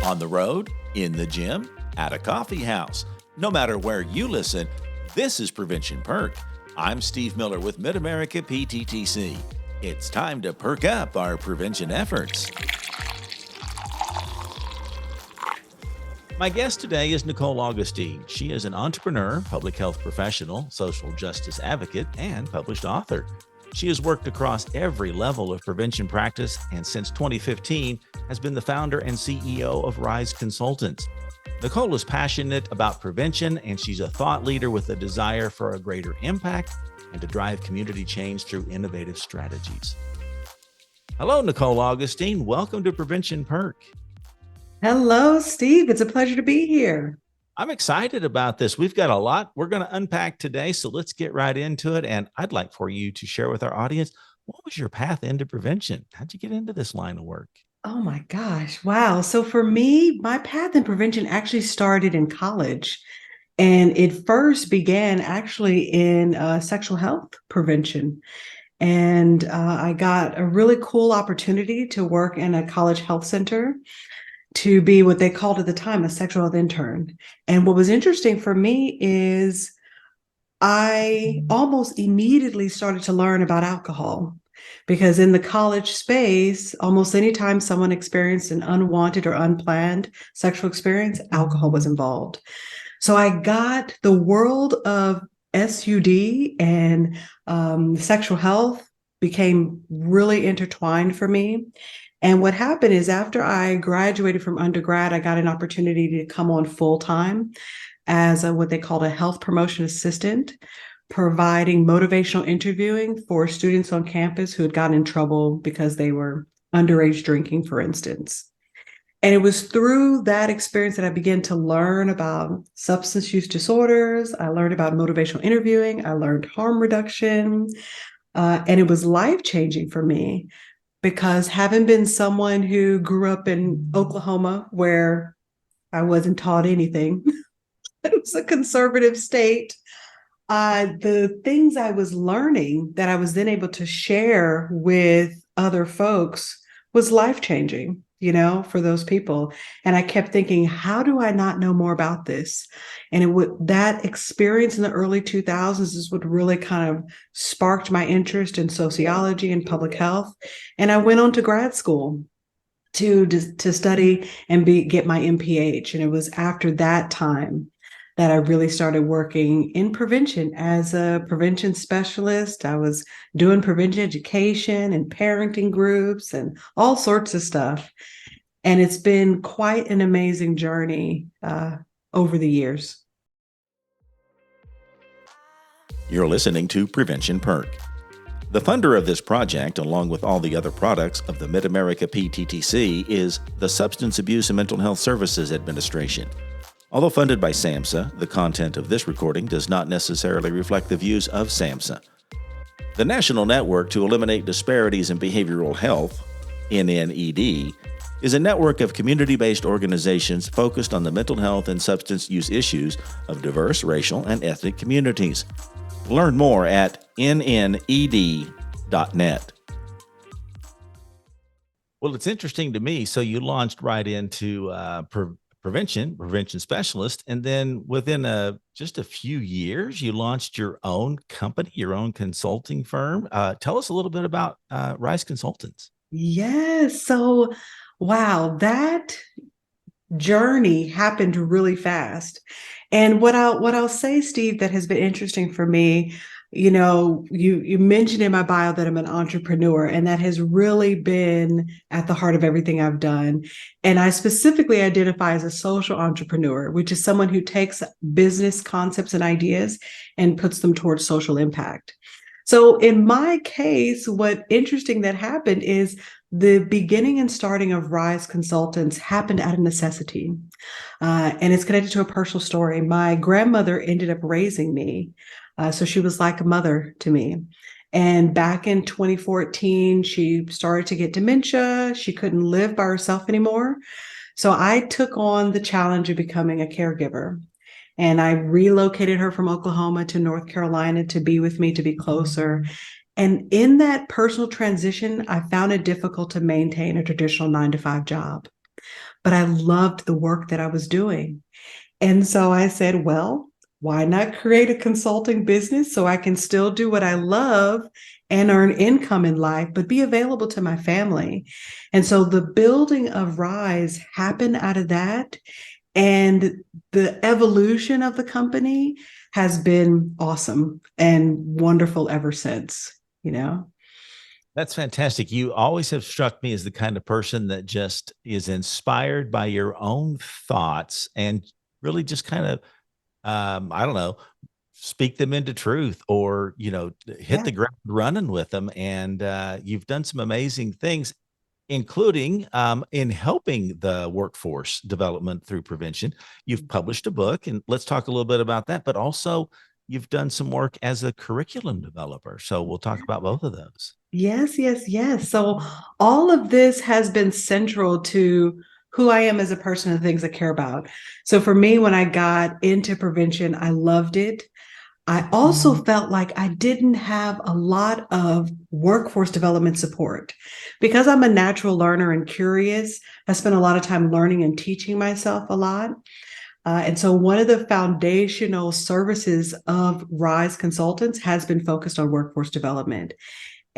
On the road, in the gym, at a coffee house. No matter where you listen, this is Prevention Perk. I'm Steve Miller with Mid-America PTTC. It's time to perk up our prevention efforts. My guest today is Nicole Augustine. She is an entrepreneur, public health professional, social justice advocate, and published author. She has worked across every level of prevention practice and since 2015 has been the founder and CEO of RIZE Consultants. Nicole is passionate about prevention, and she's a thought leader with a desire for a greater impact and to drive community change through innovative strategies. Hello, Nicole Augustine. Welcome to Prevention Perk. Hello, Steve. It's a pleasure to be here. I'm excited about this. We've got a lot we're going to unpack today, so let's get right into it. And I'd like for you to share with our audience, what was your path into prevention? How'd you get into this line of work? Oh my gosh. Wow. So for me, my path in prevention actually started in college. And it first began actually in sexual health prevention. And I got a really cool opportunity to work in a college health center to be what they called at the time a sexual health intern. And what was interesting for me is I almost immediately started to learn about alcohol, because in the college space, almost anytime someone experienced an unwanted or unplanned sexual experience, alcohol was involved. So I got the world of SUD and sexual health became really intertwined for me. And what happened is after I graduated from undergrad, I got an opportunity to come on full time as what they called a health promotion assistant, providing motivational interviewing for students on campus who had gotten in trouble because they were underage drinking, for instance. And it was through that experience that I began to learn about substance use disorders. I learned about motivational interviewing. I learned harm reduction. And it was life-changing for me, because having been someone who grew up in Oklahoma, where I wasn't taught anything, it was a conservative state, the things I was learning that I was then able to share with other folks was life-changing, for those people. And I kept thinking, how do I not know more about this? And that experience in the early 2000s is what really kind of sparked my interest in sociology and public health. And I went on to grad school to study and get my MPH. And it was after that time that I really started working in prevention as a prevention specialist. I was doing prevention education and parenting groups and all sorts of stuff. And it's been quite an amazing journey over the years. You're listening to Prevention Perk. The funder of this project, along with all the other products of the Mid-America PTTC, is the Substance Abuse and Mental Health Services Administration. Although funded by SAMHSA, the content of this recording does not necessarily reflect the views of SAMHSA. The National Network to Eliminate Disparities in Behavioral Health, NNED, is a network of community-based organizations focused on the mental health and substance use issues of diverse racial and ethnic communities. Learn more at nned.net. Well, it's interesting to me. So you launched right into prevention specialist, and then within just a few years, you launched your own company, your own consulting firm. Tell us a little bit about RIZE Consultants. Yes. So, wow, that journey happened really fast. And what I'll say, Steve, that has been interesting for me, you mentioned in my bio that I'm an entrepreneur, and that has really been at the heart of everything I've done. And I specifically identify as a social entrepreneur, which is someone who takes business concepts and ideas and puts them towards social impact. So in my case, what interesting that happened is the beginning and starting of RIZE Consultants happened out of necessity. And it's connected to a personal story. My grandmother ended up raising me. So she was like a mother to me. And back in 2014, she started to get dementia. She couldn't live by herself anymore. So I took on the challenge of becoming a caregiver. And I relocated her from Oklahoma to North Carolina to be with me, to be closer. And in that personal transition, I found it difficult to maintain a traditional 9-to-5 job. but I loved the work that I was doing. And so I said, well, why not create a consulting business so I can still do what I love and earn income in life, but be available to my family? And so the building of Rise happened out of that. And the evolution of the company has been awesome and wonderful ever since, you know? That's fantastic. You always have struck me as the kind of person that just is inspired by your own thoughts and really just kind of, I don't know, speak them into truth or, hit Yeah. the ground running with them. And you've done some amazing things, including in helping the workforce development through prevention. You've published a book, and let's talk a little bit about that, but also you've done some work as a curriculum developer. So we'll talk about both of those. Yes, yes, yes. So all of this has been central to who I am as a person and the things I care about. So for me, when I got into prevention, I loved it. I also felt like I didn't have a lot of workforce development support. Because I'm a natural learner and curious, I spent a lot of time learning and teaching myself a lot. And so one of the foundational services of RIZE Consultants has been focused on workforce development.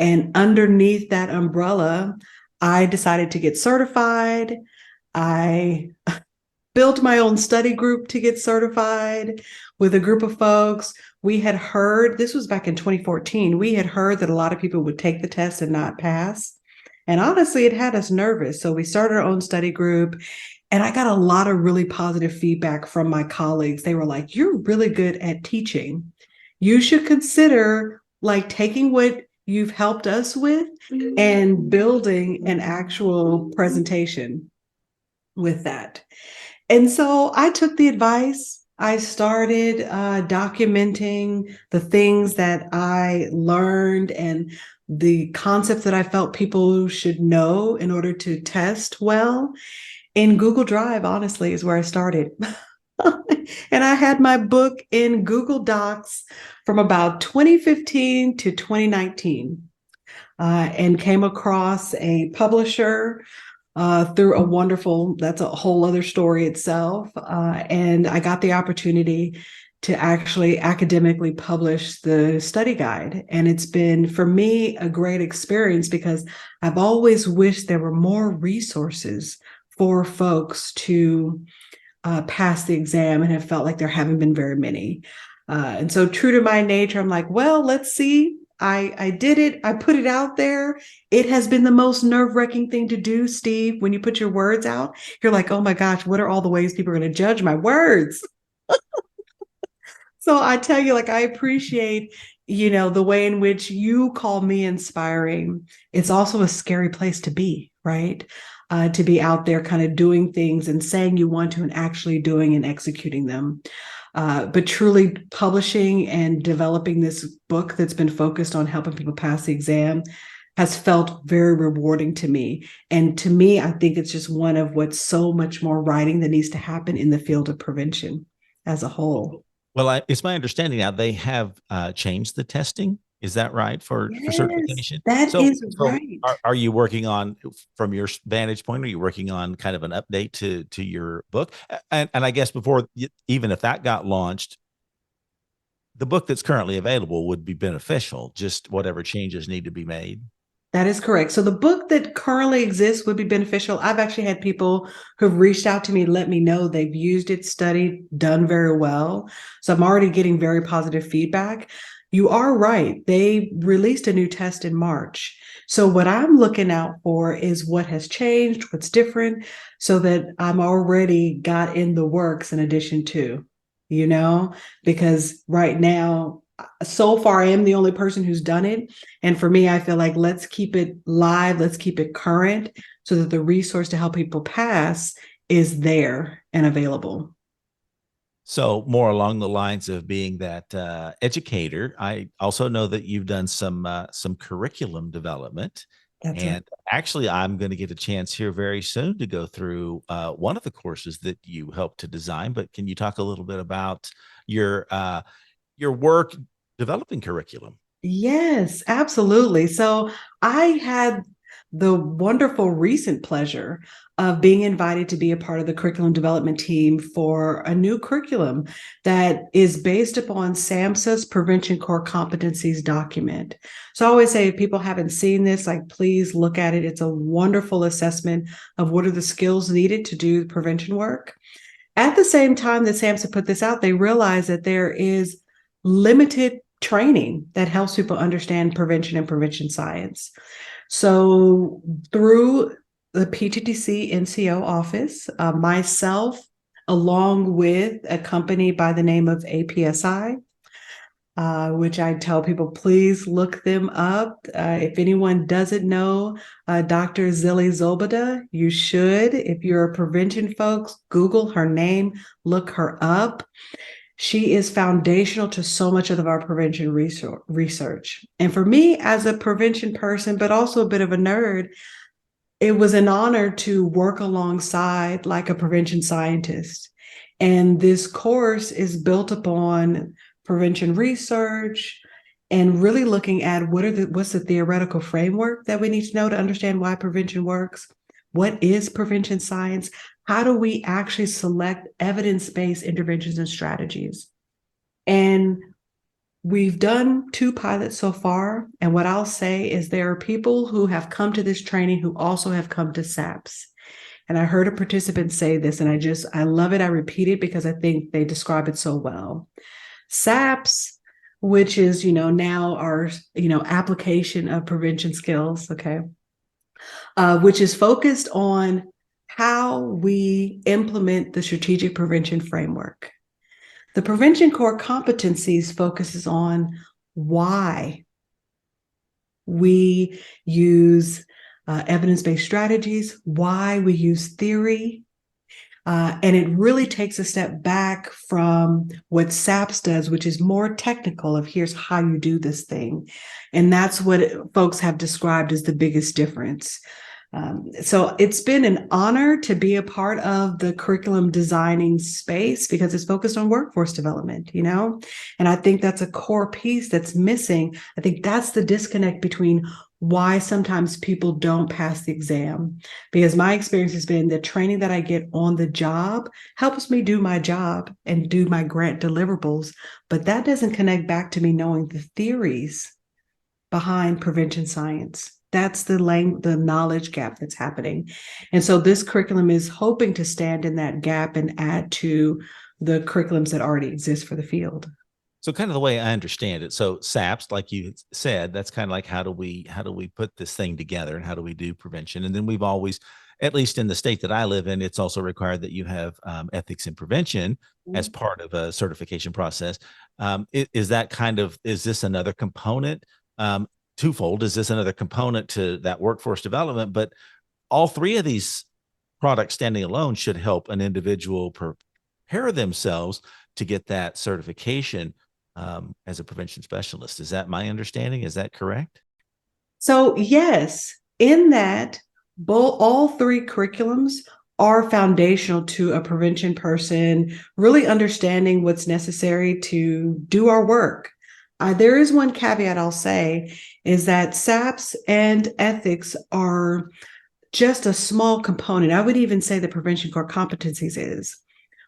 And underneath that umbrella, I decided to get certified. I built my own study group to get certified with a group of folks. We had heard, this was back in 2014, we had heard that a lot of people would take the test and not pass. And honestly, it had us nervous. So we started our own study group. And I got a lot of really positive feedback from my colleagues. They were like, you're really good at teaching. You should consider like taking what you've helped us with and building an actual presentation with that. And so I took the advice. I started documenting the things that I learned and the concepts that I felt people should know in order to test well. In Google Drive, honestly, is where I started. And I had my book in Google Docs from about 2015 to 2019, and came across a publisher through a wonderful, that's a whole other story itself. And I got the opportunity to actually academically publish the study guide. And it's been, for me, a great experience because I've always wished there were more resources for folks to pass the exam, and have felt like there haven't been very many. And so, true to my nature, I'm like, well, let's see. I did it. I put it out there. It has been the most nerve-wracking thing to do, Steve. When you put your words out, you're like, oh my gosh, what are all the ways people are going to judge my words? So I tell you, like, I appreciate, the way in which you call me inspiring. It's also a scary place to be, right? To be out there kind of doing things and saying you want to and actually doing and executing them. But truly publishing and developing this book that's been focused on helping people pass the exam has felt very rewarding to me. And to me, I think it's just one of what's so much more writing that needs to happen in the field of prevention as a whole. Well, it's my understanding now they have changed the testing. Is that right for Yes, certification? that So, is so right. are you working on, from your vantage point, are you working on kind of an update to your book? And I guess before, even if that got launched, the book that's currently available would be beneficial. Just whatever changes need to be made. That is correct. So the book that currently exists would be beneficial. I've actually had people who've reached out to me, let me know they've used it, studied, done very well. So I'm already getting very positive feedback. You are right. They released a new test in March. So what I'm looking out for is what has changed, what's different, so that I'm already got in the works in addition to, because right now, so far I am the only person who's done it. And for me, I feel like let's keep it live, let's keep it current so that the resource to help people pass is there and available. So more along the lines of being that educator, I also know that you've done some curriculum development, That's right. and actually, I'm going to get a chance here very soon to go through one of the courses that you helped to design. But can you talk a little bit about your work developing curriculum? Yes, absolutely. So I had the wonderful recent pleasure of being invited to be a part of the curriculum development team for a new curriculum that is based upon SAMHSA's Prevention Core Competencies document. So I always say, if people haven't seen this, like, please look at it. It's a wonderful assessment of what are the skills needed to do prevention work. At the same time that SAMHSA put this out, they realized that there is limited training that helps people understand prevention and prevention science. So through the PTTC NCO office, myself, along with a company by the name of APSI, which I tell people, please look them up. If anyone doesn't know Dr. Zilli Zobada, you should. If you're a prevention folks, Google her name, look her up. She is foundational to so much of our prevention research. And for me, as a prevention person, but also a bit of a nerd, it was an honor to work alongside like a prevention scientist. And this course is built upon prevention research and really looking at what's the theoretical framework that we need to know to understand why prevention works. What is prevention science? How do we actually select evidence-based interventions and strategies? And we've done 2 pilots so far. And what I'll say is there are people who have come to this training who also have come to SAPS. And I heard a participant say this, and I love it. I repeat it because I think they describe it so well. SAPS, which is, now our, application of prevention skills, okay, which is focused on how we implement the strategic prevention framework. The prevention core competencies focuses on why we use evidence-based strategies, why we use theory, and it really takes a step back from what SAPS does, which is more technical of here's how you do this thing. And that's what folks have described as the biggest difference. So it's been an honor to be a part of the curriculum designing space because it's focused on workforce development, and I think that's a core piece that's missing. I think that's the disconnect between why sometimes people don't pass the exam, because my experience has been the training that I get on the job helps me do my job and do my grant deliverables, but that doesn't connect back to me knowing the theories behind prevention science. That's the knowledge gap that's happening. And so this curriculum is hoping to stand in that gap and add to the curriculums that already exist for the field. So kind of the way I understand it. So SAPS, like you said, that's kind of like how do we put this thing together and how do we do prevention? And then we've always, at least in the state that I live in, it's also required that you have ethics in prevention as part of a certification process. Is this another component? Twofold. Is this another component to that workforce development? But all 3 of these products standing alone should help an individual prepare themselves to get that certification as a prevention specialist. Is that my understanding? Is that correct? So yes, in that all 3 curriculums are foundational to a prevention person really understanding what's necessary to do our work. There is one caveat I'll say is that SAPS and ethics are just a small component. I would even say the prevention core competencies is.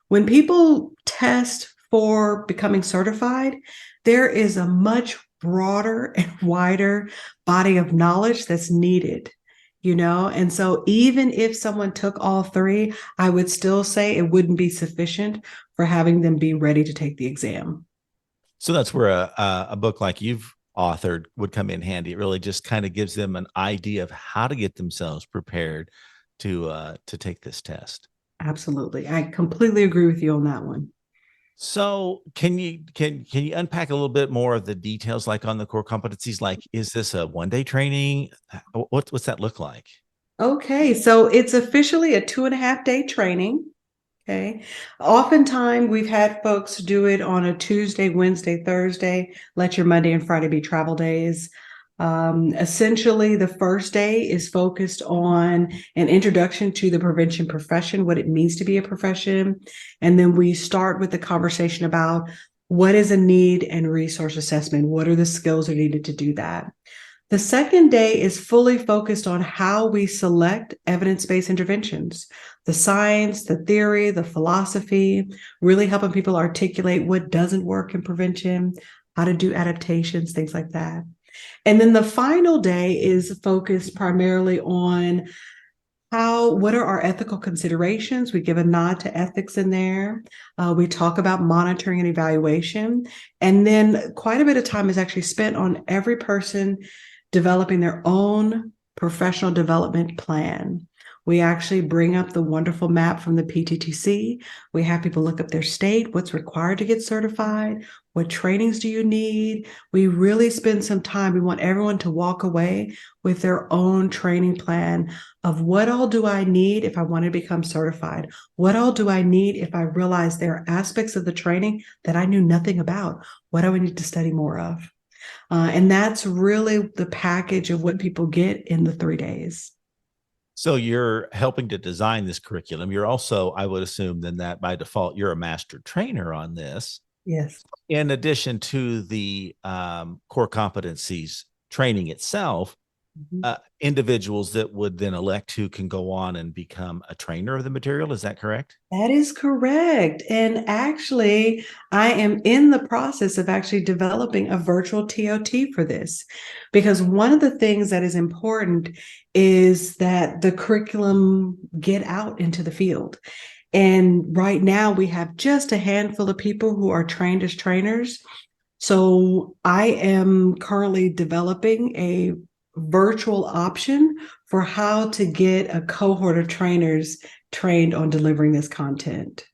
When people test for becoming certified, there is a much broader and wider body of knowledge that's needed, and so even if someone took all 3, I would still say it wouldn't be sufficient for having them be ready to take the exam. So that's where a book like you've authored would come in handy. It really just kind of gives them an idea of how to get themselves prepared to take this test. Absolutely. I completely agree with you on that one. So can you unpack a little bit more of the details, like on the core competencies? Like, is this a 1-day training? What's that look like? Okay, so it's officially a 2.5-day training. Okay. Oftentimes we've had folks do it on a Tuesday, Wednesday, Thursday, let your Monday and Friday be travel days. Essentially, the first day is focused on an introduction to the prevention profession, what it means to be a profession. And then we start with the conversation about what is a need and resource assessment. What are the skills that are needed to do that? The second day is fully focused on how we select evidence-based interventions, the science, the theory, the philosophy, really helping people articulate what doesn't work in prevention, how to do adaptations, things like that. And then the final day is focused primarily on what are our ethical considerations? We give a nod to ethics in there. We talk about monitoring and evaluation. And then quite a bit of time is actually spent on every person developing their own professional development plan. We actually bring up the wonderful map from the PTTC. We have people look up their state, what's required to get certified, what trainings do you need? We really spend some time. We want everyone to walk away with their own training plan of what all do I need if I want to become certified? What all do I need if I realize there are aspects of the training that I knew nothing about? What do I need to study more of? And that's really the package of what people get in the 3 days. So you're helping to design this curriculum. You're also, I would assume then that by default, you're a master trainer on this. Yes. In addition to the core competencies training itself, Mhm. individuals that would then elect to can go on and become a trainer of the material. Is that correct? That is correct. And actually, I am in the process of actually developing a virtual TOT for this because one of the things that is important is that the curriculum get out into the field. And right now, we have just a handful of people who are trained as trainers. So I am currently developing a virtual option for how to get a cohort of trainers trained on delivering this content.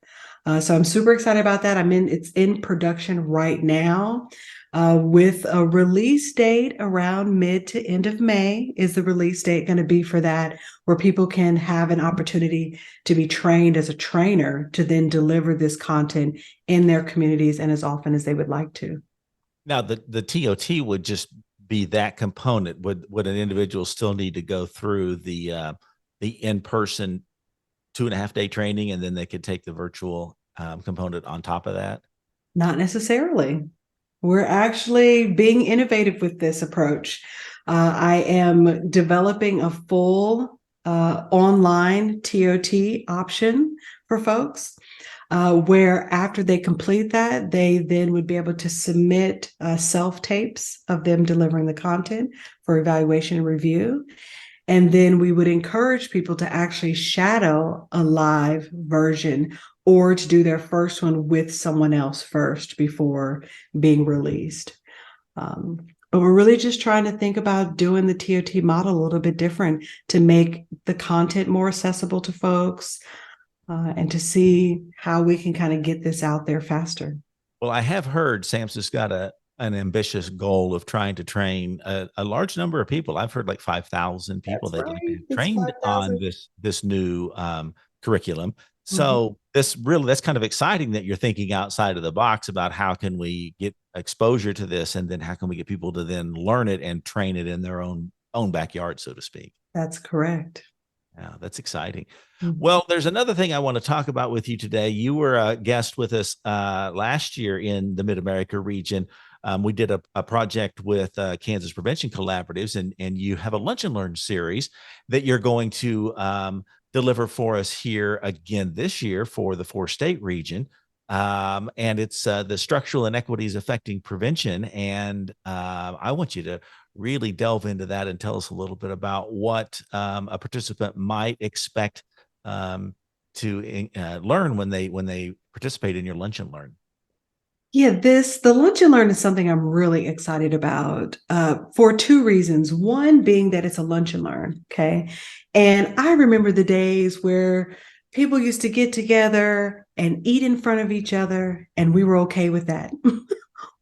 So I'm super excited about that. It's in production right now. With a release date around mid to end of May is the release date going to be for that, where people can have an opportunity to be trained as a trainer to then deliver this content in their communities and as often as they would like to. Now, the TOT would just be that component. Would an individual still need to go through the in-person 2.5 day training, and then they could take the virtual component on top of that? Not necessarily. We're actually being innovative with this approach. I am developing a full online TOT option for folks, where after they complete that, they then would be able to submit self-tapes of them delivering the content for evaluation and review. And then we would encourage people to actually shadow a live version or to do their first one with someone else first before being released. But we're really just trying to think about doing the TOT model a little bit different to make the content more accessible to folks, and to see how we can kind of get this out there faster. Well, I have heard Samson's got an ambitious goal of trying to train a large number of people. I've heard like 5,000 people That's they'd like to right. have It's trained on 5,000. this new curriculum. Mhm. So that's kind of exciting that you're thinking outside of the box about how can we get exposure to this, and then how can we get people to then learn it and train it in their own backyard, so to speak. That's correct. Yeah, that's exciting. Mhm. Well, there's another thing I want to talk about with you today. You were a guest with us last year in the Mid America region. We did a project with Kansas Prevention Collaboratives, and you have a Lunch and Learn series that you're going to deliver for us here again this year for the 4-state region. And it's the structural inequities affecting prevention. And I want you to really delve into that and tell us a little bit about what a participant might expect to learn when they participate in your Lunch and Learn. Yeah, the lunch and learn is something I'm really excited about for two reasons. One being that it's a lunch and learn, okay? And I remember the days where people used to get together and eat in front of each other, and we were okay with that.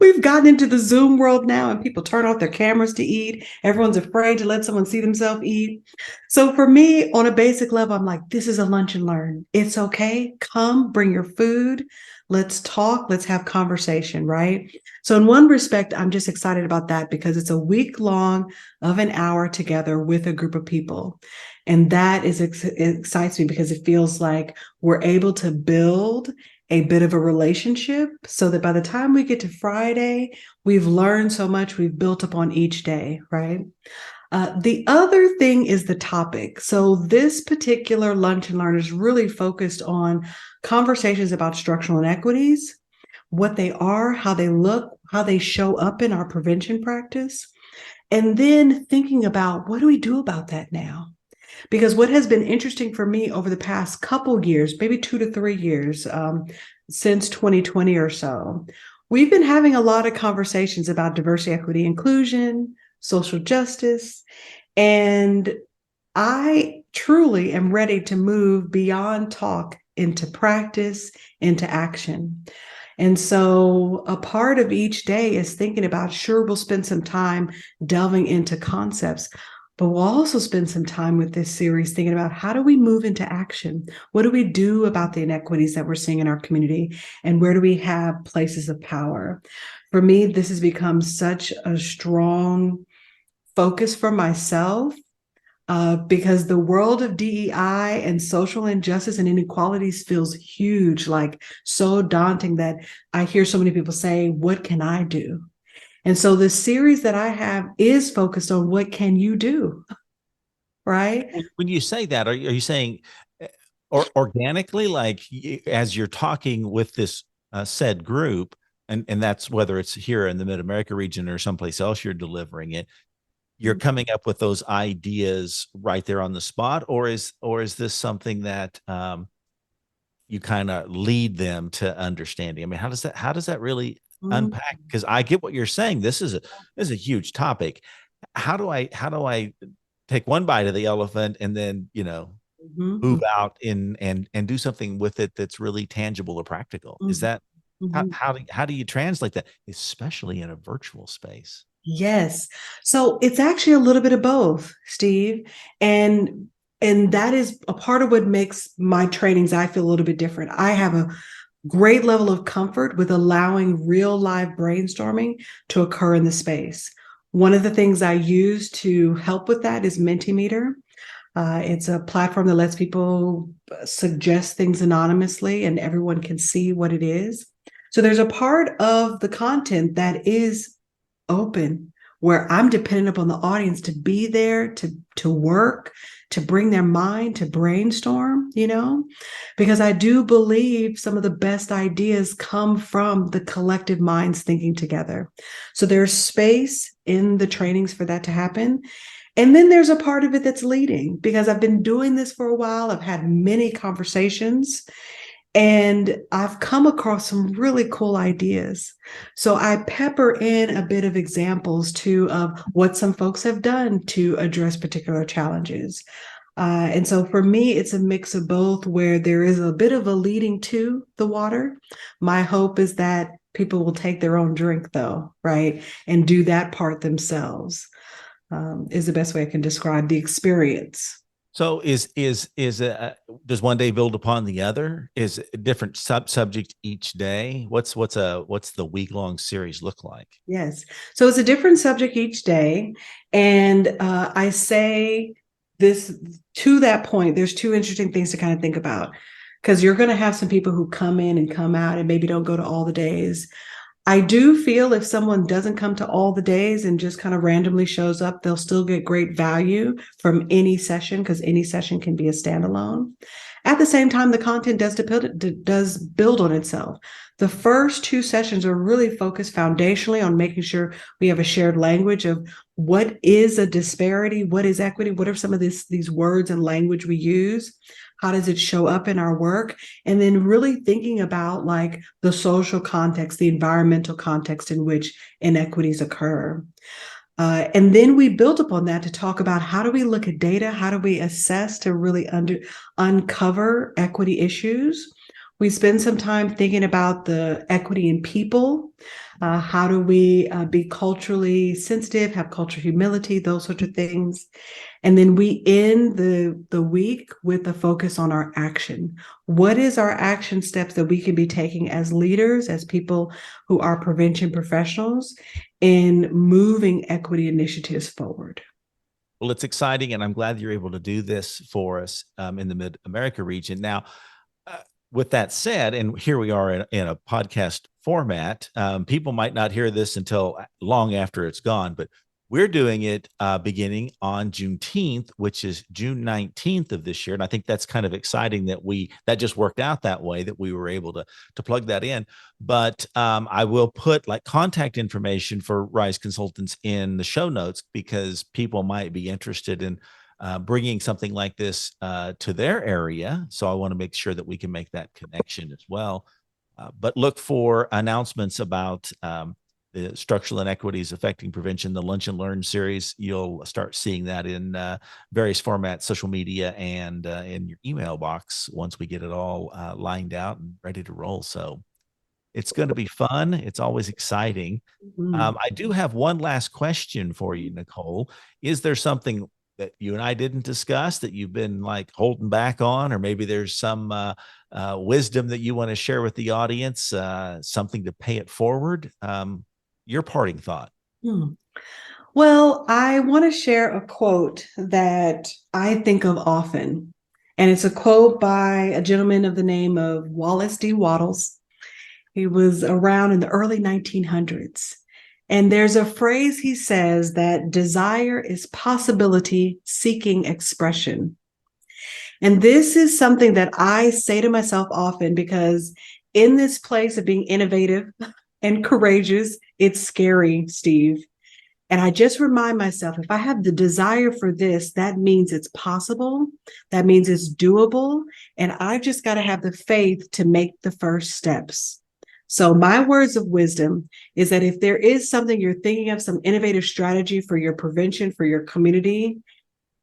We've gotten into the Zoom world now, and people turn off their cameras to eat. Everyone's afraid to let someone see themselves eat. So for me, on a basic level, I'm like, this is a lunch and learn. It's okay. Come, bring your food. Let's talk. Let's have conversation, right? So in one respect, I'm just excited about that because it's a week long of an hour together with a group of people. And that excites me because it feels like we're able to build a bit of a relationship so that by the time we get to Friday, we've learned so much, we've built upon each day, right? The other thing is the topic. So this particular lunch and learn is really focused on conversations about structural inequities, what they are, how they look, how they show up in our prevention practice, and then thinking about what do we do about that now? Because what has been interesting for me over the past couple years, maybe 2 to 3 years, since 2020 or so, we've been having a lot of conversations about diversity, equity, inclusion, social justice, and I truly am ready to move beyond talk into practice, into action. And so a part of each day is thinking about, sure, we'll spend some time delving into concepts, but we'll also spend some time with this series thinking about how do we move into action? What do we do about the inequities that we're seeing in our community? And where do we have places of power? For me, this has become such a strong focus for myself because the world of DEI and social injustice and inequalities feels huge, like so daunting that I hear so many people say, what can I do? And so the series that I have is focused on what can you do, right? When you say that, are you saying or organically, like as you're talking with this said group, and that's whether it's here in the Mid America region or someplace else you're delivering it, you're coming up with those ideas right there on the spot, or is this something that you kind of lead them to understanding? I mean, how does that really unpack? Because I get what you're saying. This is a huge topic. How do I take one bite of the elephant and then Mm-hmm. move out in and do something with it that's really tangible or practical? Is that Mm-hmm. how do you translate that, especially in a virtual space? Yes. So it's actually a little bit of both, Steve. And and that is a part of what makes my trainings I feel a little bit different. I have a great level of comfort with allowing real live brainstorming to occur in the space. One of the things I use to help with that is Mentimeter. It's a platform that lets people suggest things anonymously and everyone can see what it is. So there's a part of the content that is open where I'm dependent upon the audience to be there to work, to bring their mind, to brainstorm, because I do believe some of the best ideas come from the collective minds thinking together. So there's space in the trainings for that to happen. And then there's a part of it that's leading because I've been doing this for a while. I've had many conversations and I've come across some really cool ideas. So I pepper in a bit of examples too of what some folks have done to address particular challenges. And so for me, it's a mix of both where there is a bit of a leading to the water. My hope is that people will take their own drink though, right? And do that part themselves, is the best way I can describe the experience. So does one day build upon the other? Is a different subject each day? What's the week-long series look like? Yes. So it's a different subject each day. And I say this to that point, there's two interesting things to kind of think about because you're going to have some people who come in and come out and maybe don't go to all the days. I do feel if someone doesn't come to all the days and just kind of randomly shows up, they'll still get great value from any session because any session can be a standalone. At the same time, the content does build on itself. The first two sessions are really focused foundationally on making sure we have a shared language of what is a disparity, what is equity, what are some of these words and language we use, how does it show up in our work, and then really thinking about like the social context, the environmental context in which inequities occur. And then we built upon that to talk about how do we look at data, how do we assess to really uncover equity issues. We spend some time thinking about the equity in people. How do we be culturally sensitive, have cultural humility, those sorts of things. And then we end the week with a focus on our action. What is our action steps that we can be taking as leaders, as people who are prevention professionals in moving equity initiatives forward? Well, it's exciting, and I'm glad you're able to do this for us in the Mid America region. Now, with that said, and here we are in a podcast format, people might not hear this until long after it's gone, but we're doing it beginning on Juneteenth, which is June 19th of this year. And I think that's kind of exciting that just worked out that way, that we were able to plug that in. But I will put like contact information for RIZE Consultants in the show notes, because people might be interested in bringing something like this to their area. So I want to make sure that we can make that connection as well. But look for announcements about the structural inequities affecting prevention, the Lunch and Learn series. You'll start seeing that in various formats, social media, and in your email box once we get it all lined out and ready to roll. So it's going to be fun. It's always exciting. I do have one last question for you, Nicole. Is there something that you and I didn't discuss that you've been like holding back on, or maybe there's some wisdom that you want to share with the audience, something to pay it forward? Your parting thought. Well, I want to share a quote that I think of often, and it's a quote by a gentleman of the name of Wallace D. Wattles. He was around in the early 1900s. And there's a phrase he says that desire is possibility seeking expression. And this is something that I say to myself often, because in this place of being innovative and courageous, it's scary, Steve. And I just remind myself, if I have the desire for this, that means it's possible. That means it's doable. And I've just got to have the faith to make the first steps. So my words of wisdom is that if there is something you're thinking of, some innovative strategy for your prevention, for your community,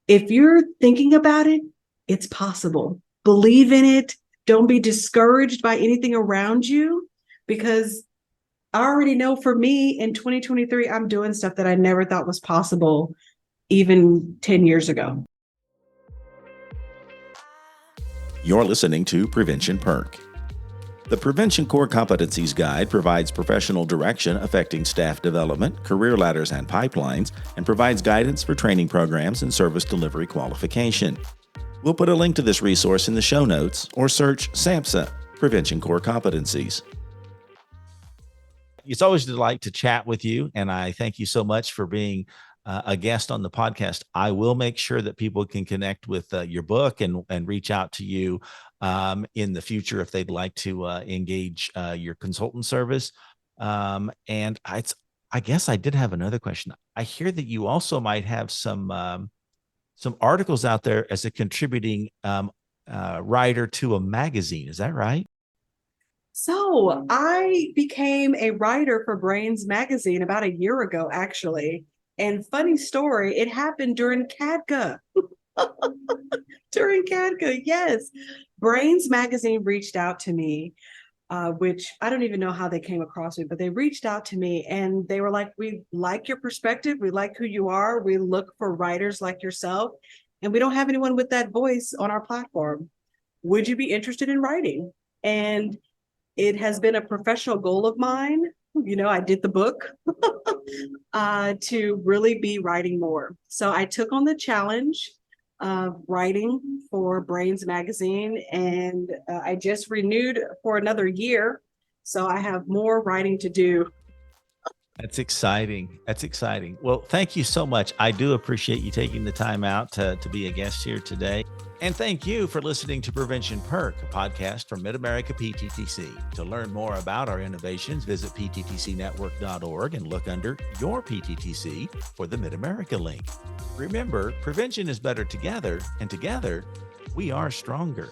if you're thinking about it, it's possible. Believe in it. Don't be discouraged by anything around you, because I already know for me in 2023, I'm doing stuff that I never thought was possible even 10 years ago. You're listening to Prevention Perk. The Prevention Core Competencies Guide provides professional direction affecting staff development, career ladders, and pipelines, and provides guidance for training programs and service delivery qualification. We'll put a link to this resource in the show notes, or search SAMHSA, Prevention Core Competencies. It's always a delight to chat with you, and I thank you so much for being a guest on the podcast. I will make sure that people can connect with your book and reach out to you in the future if they'd like to engage your consultant service. And I guess I did have another question. I hear that you also might have some articles out there as a contributing writer to a magazine. Is that right? So I became a writer for Brains Magazine about a year ago, actually. And funny story, it happened during CADCA. During CADCA, yes. Brains Magazine reached out to me, which I don't even know how they came across me, but they reached out to me and they were like, we like your perspective. We like who you are. We look for writers like yourself, and we don't have anyone with that voice on our platform. Would you be interested in writing? And it has been a professional goal of mine. You know, I did the book to really be writing more. So I took on the challenge of writing for Brains Magazine, and I just renewed for another year. So I have more writing to do. That's exciting. That's exciting. Well, thank you so much. I do appreciate you taking the time out to be a guest here today. And thank you for listening to Prevention Perk, a podcast from Mid-America PTTC. To learn more about our innovations, visit pttcnetwork.org and look under your PTTC for the Mid-America link. Remember, prevention is better together, and together we are stronger.